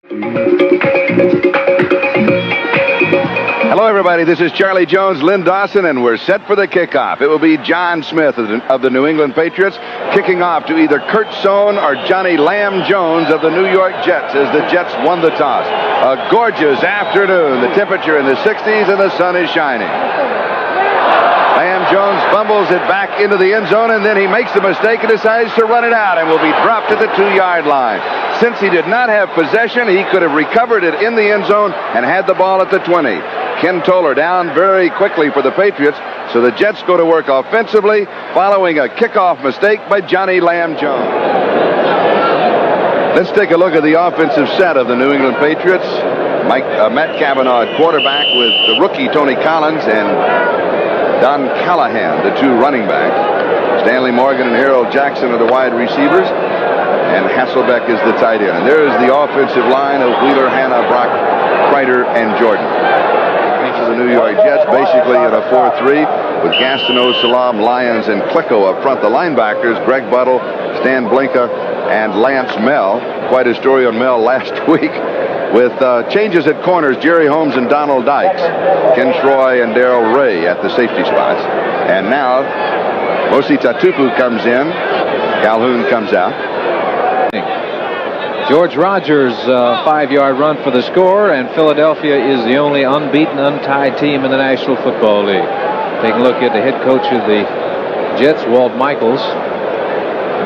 Hello, everybody. This is Charlie Jones, Lynn Dawson, and we're set for the kickoff. It will be John Smith of the New England Patriots kicking off to either Kurt Sohn or Johnny Lamb Jones of the New York Jets as the Jets won the toss. A gorgeous afternoon. The temperature in the 60s and the sun is shining. Lamb Jones fumbles it back into the end zone, and then he makes the mistake and decides to run it out and will be dropped at the 2-yard line. Since he did not have possession, he could have recovered it in the end zone and had the ball at the 20. Ken Toller down very quickly for the Patriots, so the Jets go to work offensively following a kickoff mistake by Johnny Lamb Jones. Let's take a look at the offensive set of the New England Patriots. Matt Cavanaugh at quarterback with the rookie Tony Collins and Don Callahan, the two running backs. Stanley Morgan and Harold Jackson are the wide receivers, and Hasselbeck is the tight end. And there is the offensive line of Wheeler, Hanna, Brock, Kreider, and Jordan. For the New York Jets, basically in a 4-3 with Gastineau, Salam, Lyons, and Klicko up front. The linebackers, Greg Buttle, Stan Blinka, and Lance Mell. Quite a story on Mell last week with changes at corners, Jerry Holmes and Donald Dykes, Ken Troy and Darrell Ray at the safety spots. And now Mosi Tatupu comes in, Calhoun comes out. George Rogers, 5-yard run for the score, and Philadelphia is the only unbeaten, untied team in the National Football League. Take a look at the head coach of the Jets, Walt Michaels.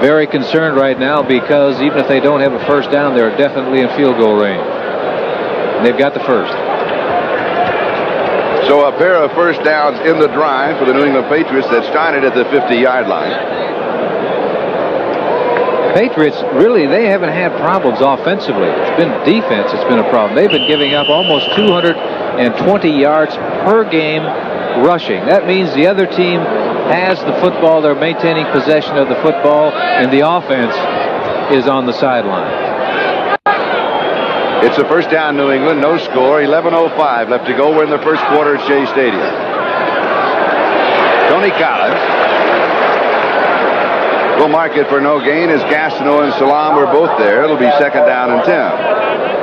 Very concerned right now because even if they don't have a first down, they're definitely in field goal range. And they've got the first. So a pair of first downs in the drive for the New England Patriots that started at the 50-yard line. Patriots, really, they haven't had problems offensively. It's been defense that's been a problem. They've been giving up almost 220 yards per game rushing. That means the other team has the football. They're maintaining possession of the football, and the offense is on the sideline. It's a first down, New England. No score. 11:05 left to go. We're in the first quarter at Shea Stadium. Tony Collins will mark it for no gain as Gastineau and Salam were both there. It'll be second down and 10.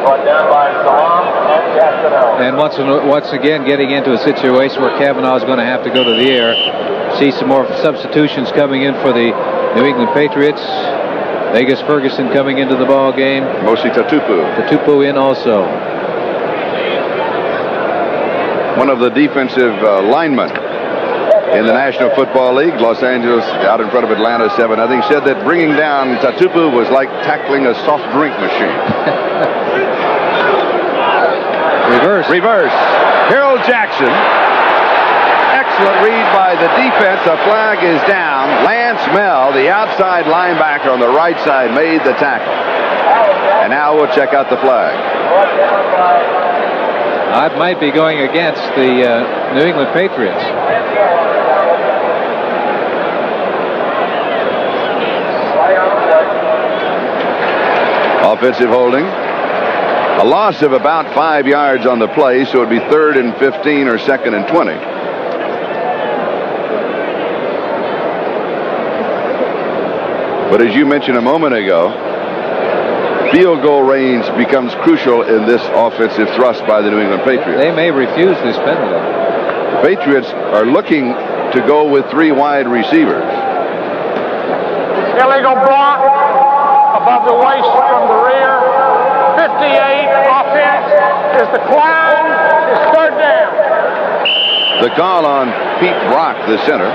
Brought down by Salam and Gastineau. And once again getting into a situation where Cavanaugh is going to have to go to the air. See some more substitutions coming in for the New England Patriots. Vegas Ferguson coming into the ball game. Mosi Tatupu. Tatupu in also. One of the defensive linemen in the National Football League, Los Angeles out in front of Atlanta 7-0, said that bringing down Tatupu was like tackling a soft drink machine. Reverse. Harold Jackson. Excellent read by the defense. The flag is down. Lance Mell, the outside linebacker on the right side, made the tackle. And now we'll check out the flag. It might be going against the New England Patriots. Offensive holding. A loss of about 5 yards on the play, so it would be 3rd and 15 or 2nd and 20. But as you mentioned a moment ago, field goal range becomes crucial in this offensive thrust by the New England Patriots. They may refuse this penalty. The Patriots are looking to go with 3 wide receivers. Illegal block above the waist from the rear. 58 offense is declined. It's 3rd down. The call on Pete Brock, the center.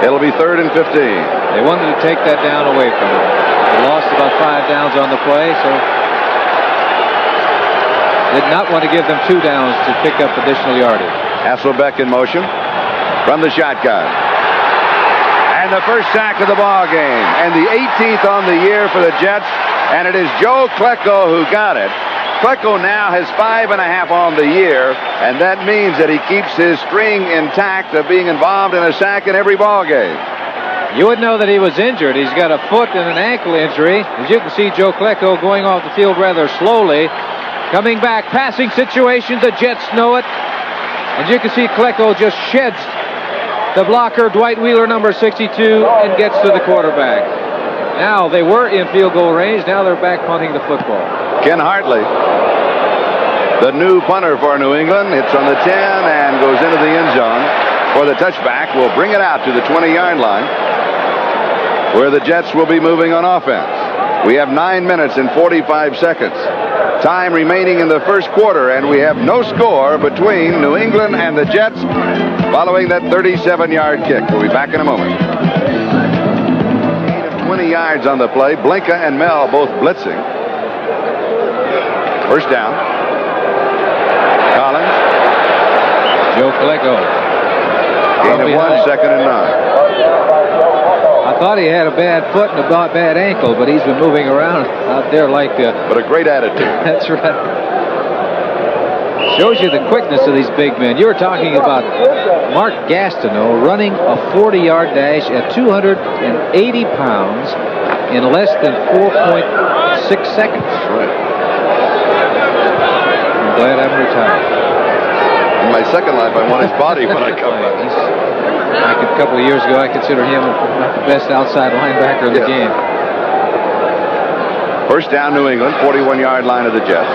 It'll be 3rd and 15. They wanted to take that down away from him. They lost about 5 downs on the play, so did not want to give them 2 downs to pick up additional yardage. Hasselbeck in motion from the shotgun. And the first sack of the ball game. And the 18th on the year for the Jets. And it is Joe Klecko who got it. Klecko now has 5.5 on the year, and that means that he keeps his string intact of being involved in a sack in every ball game. You would know that he was injured. He's got a foot and an ankle injury. As you can see, Joe Klecko going off the field rather slowly. Coming back, passing situation. The Jets know it. As you can see, Klecko just sheds the blocker, Dwight Wheeler, number 62, and gets to the quarterback. Now they were in field goal range. Now they're back punting the football. Ken Hartley, the new punter for New England, hits on the 10 and goes into the end zone for the touchback. Will bring it out to the 20-yard line, where the Jets will be moving on offense. We have 9 minutes and 45 seconds. Time remaining in the first quarter, and we have no score between New England and the Jets following that 37-yard kick. We'll be back in a moment. 20 yards on the play. Blinka and Mel both blitzing. First down. Collins. Joe Klecko. Gain of 1, 2nd and 9. I thought he had a bad foot and a bad ankle, but he's been moving around out there like but a great attitude. That's right. Shows you the quickness of these big men. You were talking about Mark Gastineau running a 40-yard dash at 280 pounds in less than 4.6 seconds. That's right. I'm glad I'm retired. In my second life, I want his body when I come back. Like a couple of years ago, I consider him not the best outside linebacker in the game. First down, New England, 41-yard line of the Jets.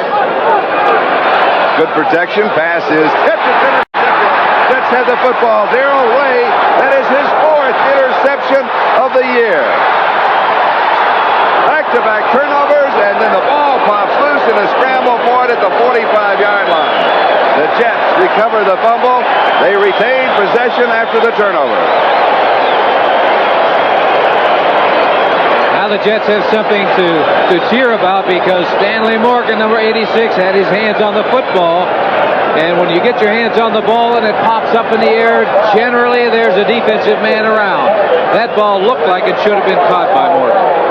Good protection. Pass is tipped. It's intercepted. Jets have the football. Darrell Ray, that is his 4th interception of the year. Back-to-back turnovers, and then the ball pops loose in a scramble for it at the 45-yard line. The Jets recover the fumble. They retain possession after the turnover. Now the Jets have something to cheer about, because Stanley Morgan, number 86, had his hands on the football. And when you get your hands on the ball and it pops up in the air, generally there's a defensive man around. That ball looked like it should have been caught by Morgan.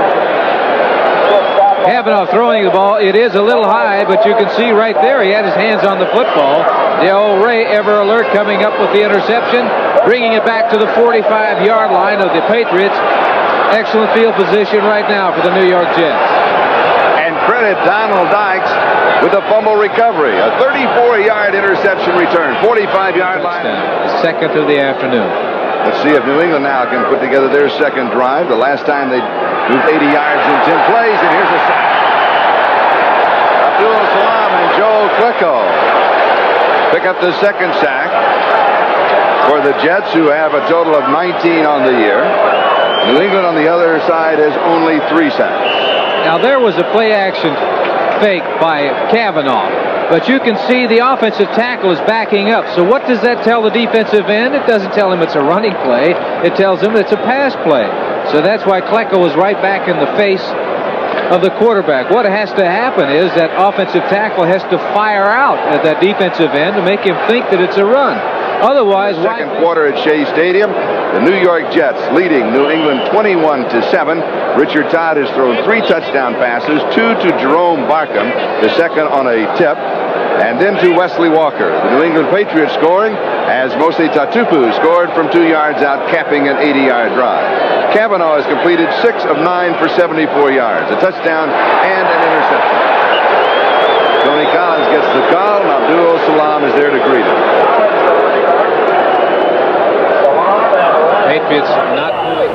Kavanaugh throwing the ball. It is a little high, but you can see right there he had his hands on the football. Darrell Ray, ever alert, coming up with the interception, bringing it back to the 45-yard line of the Patriots. Excellent field position right now for the New York Jets. And credit Donald Dykes with a fumble recovery. A 34-yard interception return. 45-yard line. The second of the afternoon. Let's see if New England now can put together their second drive. The last time they moved 80 yards in 10 plays, and here's a sack. Abdul Salam and Joe Klecko pick up the second sack for the Jets, who have a total of 19 on the year. New England on the other side has only 3 sacks. Now there was a play action fake by Kavanaugh, but you can see the offensive tackle is backing up. So what does that tell the defensive end? It doesn't tell him it's a running play. It tells him it's a pass play. So that's why Klecko was right back in the face of the quarterback. What has to happen is that offensive tackle has to fire out at that defensive end to make him think that it's a run. Otherwise, second quarter at Shea Stadium, the New York Jets leading New England 21-7. Richard Todd has thrown 3 touchdown passes, 2 to Jerome Barkham, the second on a tip, and then to Wesley Walker. The New England Patriots scoring as Mose Tatupu scored from 2 yards out, capping an 80-yard drive. Kavanaugh has completed 6 of 9 for 74 yards, a touchdown and an interception. Tony Collins gets the call, and Abdul Salam is there to greet him. Patriots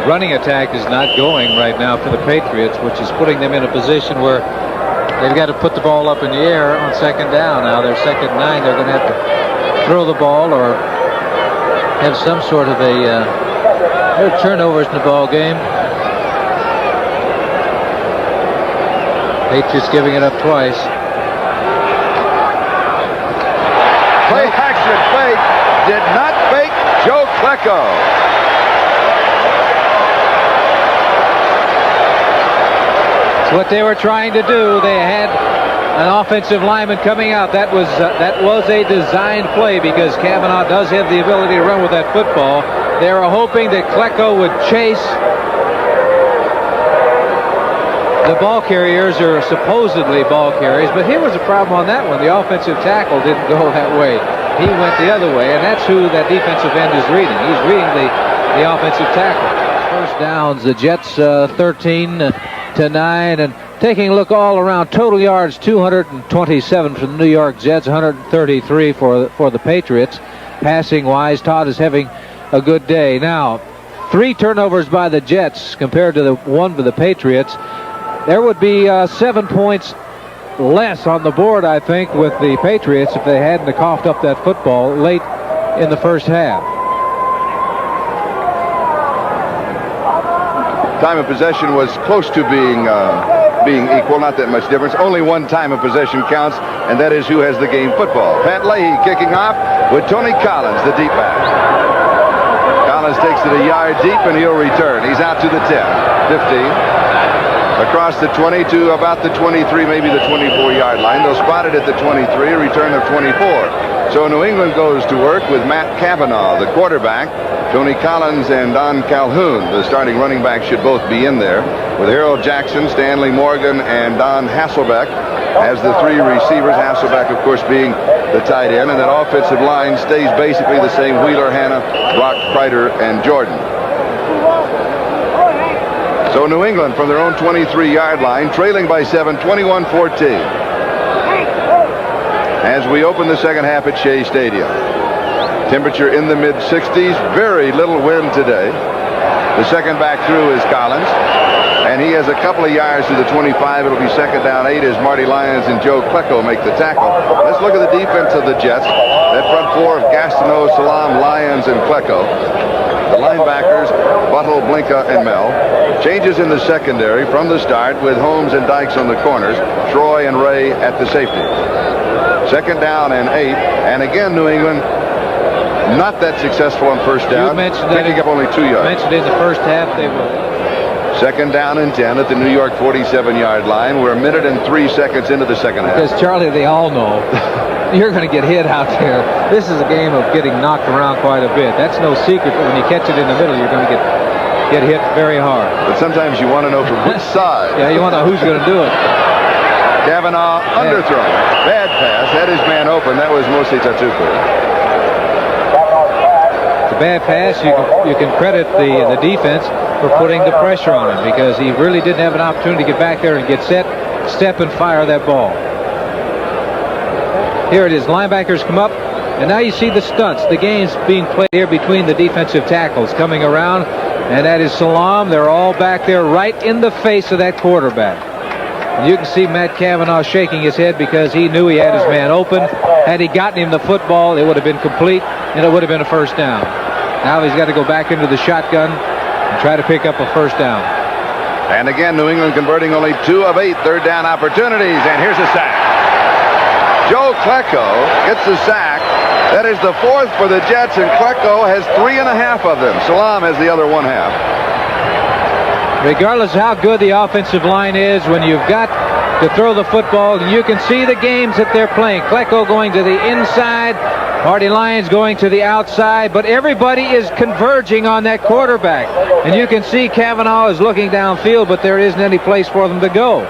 running attack is not going right now for the Patriots, which is putting them in a position where they've got to put the ball up in the air on second down. Now they're 2nd and 9. They're going to have to throw the ball or have some sort of there are turnovers in the ball game. Patriots giving it up twice. Play action fake. Did not fake Joe Klecko. It's what they were trying to do. They had an offensive lineman coming out. That was a designed play, because Kavanaugh does have the ability to run with that football. They were hoping that Klecko would chase the ball carriers, or supposedly ball carriers, but here was a problem on that one. The offensive tackle didn't go that way. He went the other way, and that's who that defensive end is reading. He's reading the offensive tackle. First downs, the Jets 13-9, and taking a look all around, total yards 227 for the New York Jets, 133 for the Patriots. Passing wise, Todd is having a good day. Now, 3 turnovers by the Jets compared to the 1 for the Patriots. There would be 7 points less on the board, I think, with the Patriots if they hadn't coughed up that football late in the first half. Time of possession was close to being equal, not that much difference. Only one time of possession counts, and that is who has the game football. Pat Leahy kicking off with Tony Collins, the deep back. Collins takes it a yard deep, and he'll return. He's out to the 10, 15, across the 20 to about the 23, maybe the 24-yard line. They'll spot it at the 23, a return of 24. So New England goes to work with Matt Cavanaugh, the quarterback. Tony Collins and Don Calhoun, the starting running back, should both be in there, with Harold Jackson, Stanley Morgan, and Don Hasselbeck as the three receivers. Hasselbeck, of course, being the tight end, and that offensive line stays basically the same: Wheeler, Hanna, Brock, Kreider, and Jordan. So New England from their own 23-yard line, trailing by 7, 21-14. As we open the second half at Shea Stadium. Temperature in the mid-60s. Very little wind today. The second back through is Collins, and he has a couple of yards to the 25. It'll be second down 8 as Marty Lyons and Joe Klecko make the tackle. Let's look at the defense of the Jets. That front four of Gastineau, Salam, Lyons, and Klecko. The linebackers, Buttle, Blinka, and Mel. Changes in the secondary from the start with Holmes and Dykes on the corners, Troy and Ray at the safety. Second down and 8, and again New England not that successful on first down. You mentioned that picking up only 2 yards. Mentioned in the first half they were. Second down and 10 at the New York 47-yard line. We're a minute and 3 seconds into the second half. Because, Charlie, they all know you're going to get hit out there. This is a game of getting knocked around quite a bit. That's no secret. But when you catch it in the middle, you're going to get hit very hard. But sometimes you want to know from which side. Yeah, you want to know who's going to do it. Cavanaugh underthrown. Bad pass. Had his man open. That was mostly Tatupu. The bad pass, you can credit the defense for putting the pressure on him, because he really didn't have an opportunity to get back there and get set, step, and fire that ball. Here it is. Linebackers come up, and now you see the stunts. The game's being played here between the defensive tackles coming around, and that is Salam. They're all back there right in the face of that quarterback. And you can see Matt Cavanaugh shaking his head because he knew he had his man open. Had he gotten him the football, it would have been complete, and it would have been a first down. Now he's got to go back into the shotgun and try to pick up a first down. And again, New England converting only 2 of 8 third down opportunities, and here's a sack. Joe Klecko gets the sack. That is the 4th for the Jets, and Klecko has 3.5 of them. Salam has the other 1/2. Regardless of how good the offensive line is, when you've got to throw the football, you can see the games that they're playing. Klecko going to the inside, Marty Lyons going to the outside, but everybody is converging on that quarterback. And you can see Cavanaugh is looking downfield, but there isn't any place for them to go.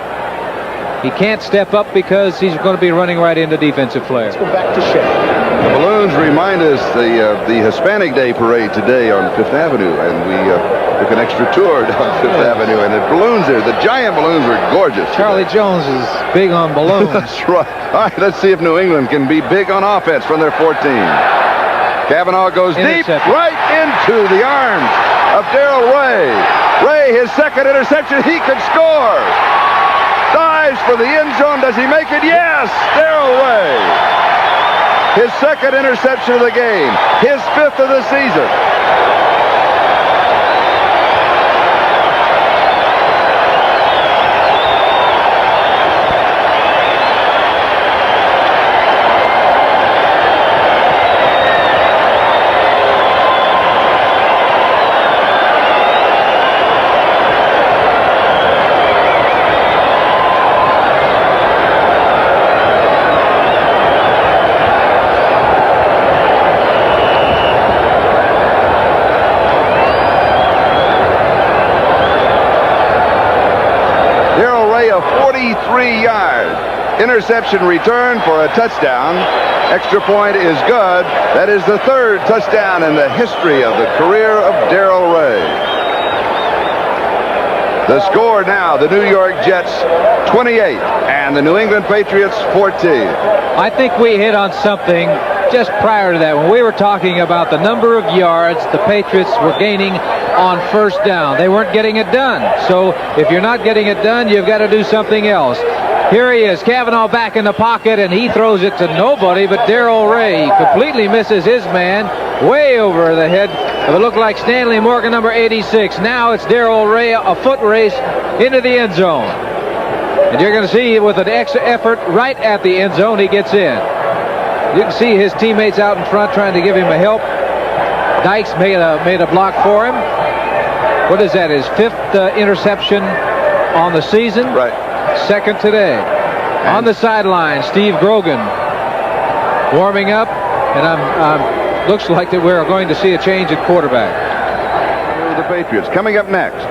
He can't step up because he's going to be running right into defensive players. Let's go back to Shea. The balloons remind us the Hispanic Day parade today on Fifth Avenue, and we took an extra tour down Fifth Avenue, and the balloons there, the giant balloons were gorgeous. Charlie Jones is big on balloons. That's right. All right, let's see if New England can be big on offense from their 14. Cavanaugh goes deep, right into the arms of Darrell Ray. Ray, his second interception, he could score. Dives for the end zone. Does he make it? Yes! Darrell Ray. His second interception of the game. His 5th of the season. A 43-yard interception return for a touchdown. Extra point is good. That is the 3rd touchdown in the history of the career of Darrell Ray. The score now, the New York Jets 28 and the New England Patriots 14. I think we hit on something just prior to that when we were talking about the number of yards the Patriots were gaining on first down. They weren't getting it done. So if you're not getting it done, you've got to do something else. Here he is, Cavanaugh back in the pocket, and he throws it to nobody but Darrell Ray. He completely misses his man way over the head of it looked like Stanley Morgan, number 86. Now it's Darrell Ray, a foot race into the end zone. And you're going to see with an extra effort right at the end zone, he gets in. You can see his teammates out in front trying to give him a help. Dykes made a block for him. What is that, his 5th interception on the season? Right. 2nd today. On the sideline, Steve Grogan warming up, and looks like that we're going to see a change at quarterback. The Patriots coming up next.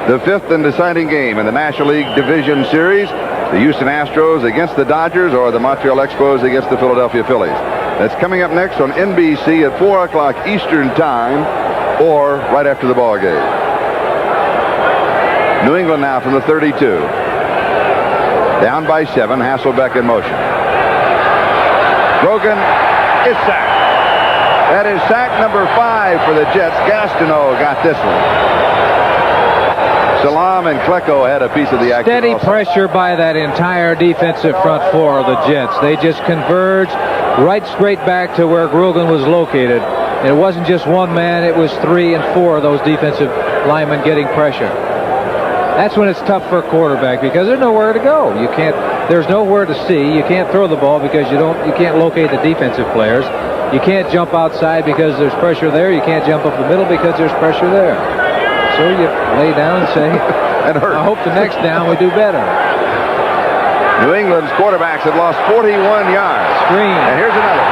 The 5th and deciding game in the National League Division Series. The Houston Astros against the Dodgers, or the Montreal Expos against the Philadelphia Phillies. That's coming up next on NBC at 4 o'clock Eastern Time, or right after the ball game. New England now from the 32. Down by 7. Hasselbeck in motion. Grogan is sacked. That is sack number 5 for the Jets. Gastineau got this one. Salam and Klecko had a piece of the action. Steady also. pressure by that entire defensive front four of the Jets. They just converged right straight back to where Grogan was located. And it wasn't just one man, it was 3 and 4 of those defensive linemen getting pressure. That's when it's tough for a quarterback because there's nowhere to go. There's nowhere to see. You can't throw the ball because you can't locate the defensive players. You can't jump outside because there's pressure there. You can't jump up the middle because there's pressure there. So you lay down and say, I hope the next down we do better. New England's quarterbacks had lost 41 yards. Screen. And here's another.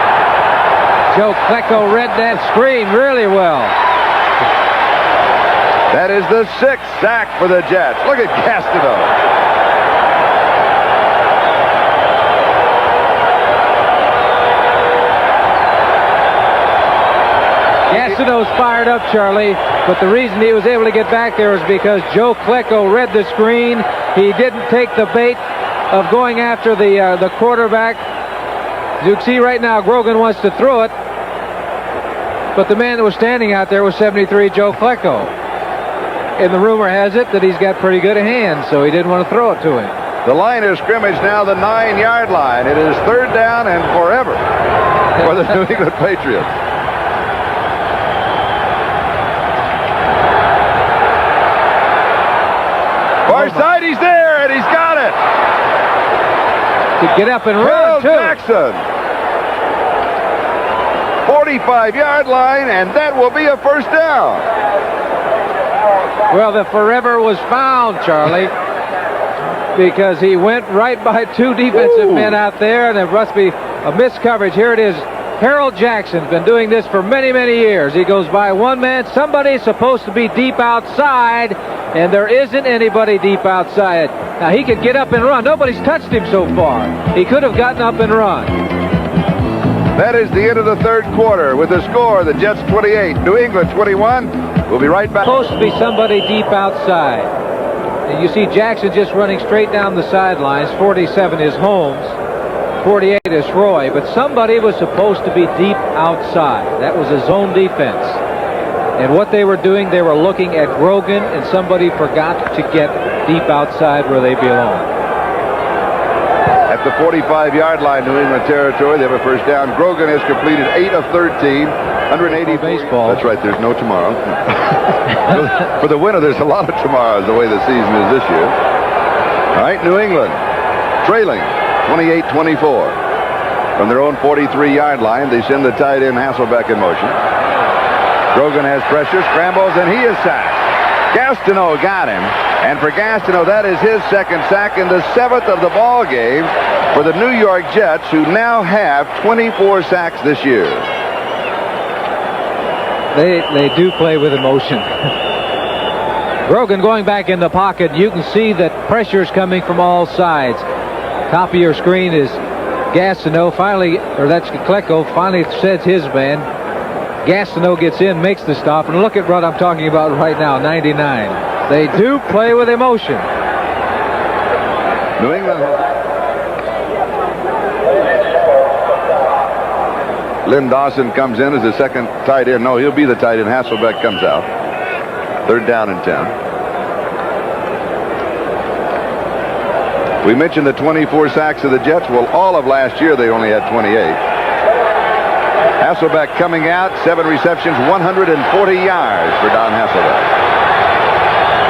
Joe Klecko read that screen really well. That is the 6th sack for the Jets. Look at Gastineau. Gastineau's fired up, Charlie, but the reason he was able to get back there was because Joe Klecko read the screen. He didn't take the bait of going after the quarterback. As you can see right now, Grogan wants to throw it, but the man that was standing out there was 73 Joe Klecko. And the rumor has it that he's got pretty good hands, so he didn't want to throw it to him. The line of scrimmage now the 9-yard line. It is 3rd down and forever for the New England Patriots. Far side, he's there, and he's got it. To get up and run, Harold too. Jackson. 45-yard line, and that will be a 1st down. Well, the forever was found, Charlie, because he went right by 2 defensive men out there, and there must be a missed coverage. Here it is. Harold Jackson's been doing this for many, many years. He goes by one man. Somebody's supposed to be deep outside, and there isn't anybody deep outside. Now, he could get up and run. Nobody's touched him so far. He could have gotten up and run. That is the end of the 3rd quarter with the score, the Jets 28, New England 21. We'll be right back. Supposed to be somebody deep outside. And you see Jackson just running straight down the sidelines. 47 is Holmes. 48 is Roy. But somebody was supposed to be deep outside. That was a zone defense. And what they were doing, they were looking at Grogan, and somebody forgot to get deep outside where they belong. At the 45-yard line, New England territory, they have a 1st down. Grogan has completed 8 of 13, 180 baseball. That's right, there's no tomorrow. For the winner, there's a lot of tomorrows the way the season is this year. All right, New England trailing 28-24. From their own 43-yard line, they send the tight end Hasselbeck in motion. Grogan has pressure, scrambles, and he is sacked. Gastineau got him. And for Gastineau, that is his 2nd sack and the 7th of the ball game for the New York Jets, who now have 24 sacks this year. They do play with emotion. Grogan going back in the pocket. You can see that pressure is coming from all sides. Top of your screen is Gastineau finally, or that's Klecko, finally sets his man. Gastineau gets in, makes the stop, and look at what I'm talking about right now, 99. They do play with emotion. New England. Lynn Dawson comes in as the 2nd tight end. No, he'll be the tight end. Hasselbeck comes out. 3rd down and 10. We mentioned the 24 sacks of the Jets. Well, all of last year they only had 28. Hasselbeck coming out, 7 receptions, 140 yards for Don Hasselbeck.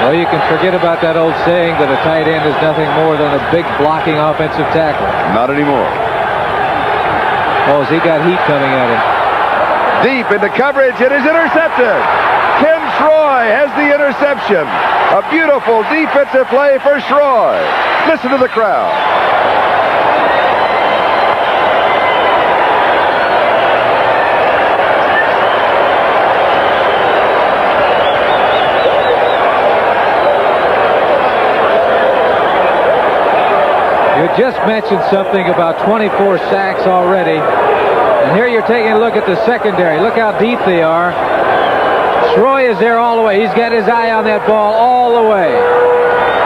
Well, you can forget about that old saying that a tight end is nothing more than a big blocking offensive tackle. Not anymore. Oh, has he got heat coming at him? Deep into coverage. It is intercepted. Ken Schroy has the interception. A beautiful defensive play for Schroy. Listen to the crowd. You just mentioned something about 24 sacks already. And here you're taking a look at the secondary. Look how deep they are. Schroy is there all the way. He's got his eye on that ball all the way.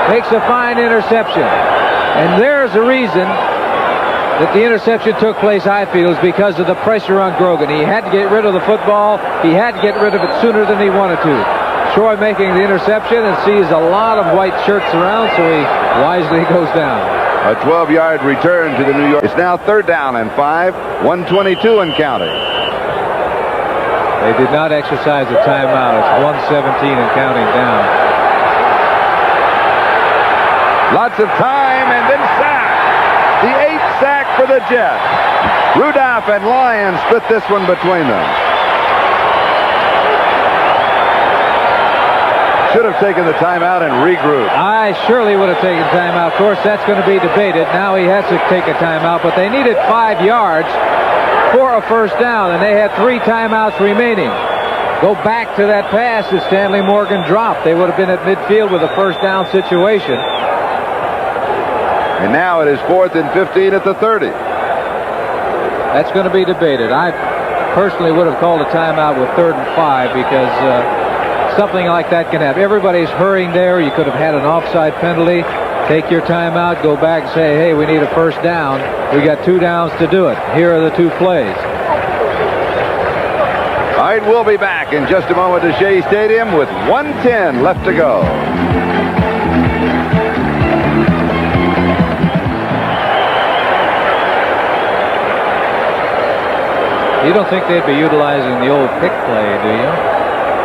Makes a fine interception. And there's a reason that the interception took place, I feel, is because of the pressure on Grogan. He had to get rid of the football. He had to get rid of it sooner than he wanted to. Schroy making the interception and sees a lot of white shirts around, so he wisely goes down. A 12-yard return to the New York. It's now 3rd down and 5, 122 and counting. They did not exercise a timeout. It's 1:17 and counting down. Lots of time and then sack. The 8th sack for the Jets. Rudolph and Lyons split this one between them. Should have taken the timeout and regrouped. I surely would have taken timeout. Of course, that's going to be debated. Now he has to take a timeout, but they needed 5 yards for a first down, and they had 3 timeouts remaining. Go back to that pass that Stanley Morgan dropped. They would have been at midfield with a first down situation. And now it is 4th and 15 at the 30. That's going to be debated. I personally would have called a timeout with 3rd and 5 because something like that can happen. Everybody's hurrying there. You could have had an offside penalty. Take your timeout, go back and say, hey, we need a first down. We got 2 downs to do it. Here are the 2 plays. All right, we'll be back in just a moment to Shea Stadium with 1:10 left to go. You don't think they'd be utilizing the old pick play, do you?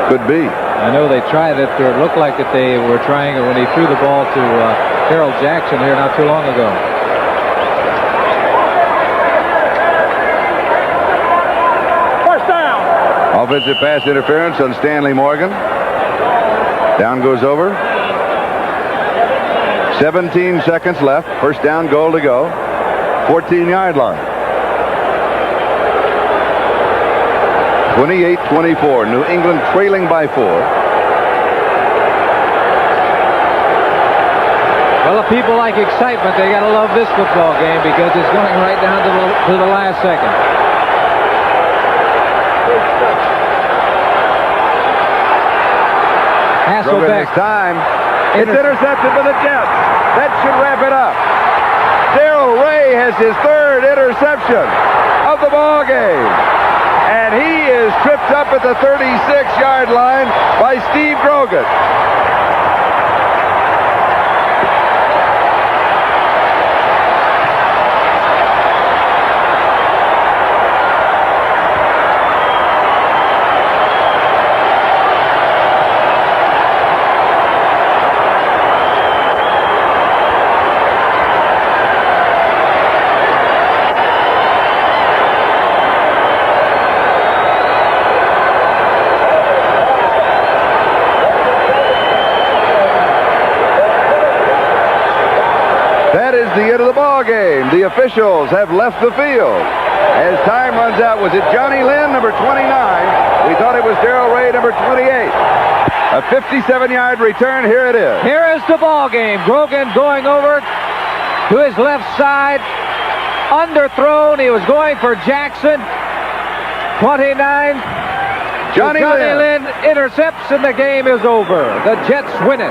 Could be. I know they tried it, or it looked like that they were trying it when he threw the ball to Harold Jackson here not too long ago. First down. Offensive pass interference on Stanley Morgan. Down goes over. 17 seconds left. First down, goal to go. 14-yard line. 28-24. New England trailing by 4. Well, if people like excitement, they got to love this football game because it's going right down to the last second. Hasselbeck. Time. It's intercepted by the Jets. That should wrap it up. Darrell Ray has his 3rd interception of the ball game. And he is tripped up at the 36-yard line by Steve Grogan. The end of the ball game. The officials have left the field. As time runs out, was it Johnny Lynn, number 29? We thought it was Darrell Ray, number 28. A 57-yard return. Here it is. Here is the ball game. Grogan going over to his left side. Underthrown. He was going for Jackson. 29. Johnny Lynn intercepts, and the game is over. The Jets win it.